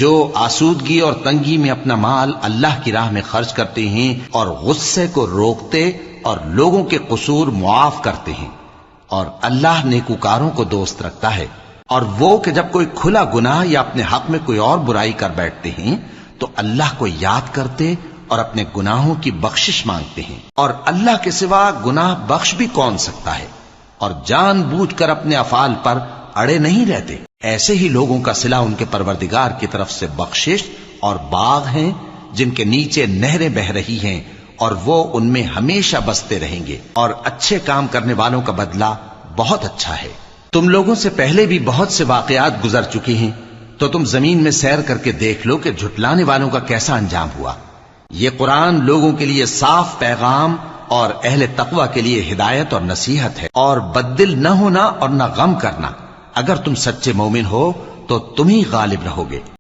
जो आसूदगी और तंगी में अपना माल अल्लाह की राह में खर्च करते हैं और गुस्से को रोकते और लोगों के कसूर मुआफ करते हैं, और अल्लाह नेकूकारों को दोस्त रखता है। और वो कि जब कोई खुला गुनाह या अपने हक में कोई और बुराई कर बैठते हैं तो अल्लाह को याद करते और अपने गुनाहों की बख्शिश मांगते हैं, और अल्लाह के सिवा गुनाह बख्श भी कौन सकता है, और जानबूझकर अपने अफाल पर अड़े नहीं रहते। ऐसे ही लोगों का सिला उनके परवरदिगार की तरफ से बख्शिश और बाग हैं जिनके नीचे नहरें बह रही हैं, और वो उनमें हमेशा बसते रहेंगे, और अच्छे काम करने वालों का बदला बहुत अच्छा है। तुम लोगों से पहले भी बहुत से वाकयात गुजर चुके हैं, तो तुम जमीन में सैर करके देख लो कि झुटलाने वालों का कैसा अंजाम हुआ। ये कुरान लोगों के लिए साफ पैगाम और अहले तकवा के लिए हिदायत और नसीहत है। और बद्दिल न होना और न गम करना, अगर तुम सच्चे मोमिन हो तो तुम ही गालिब रहोगे।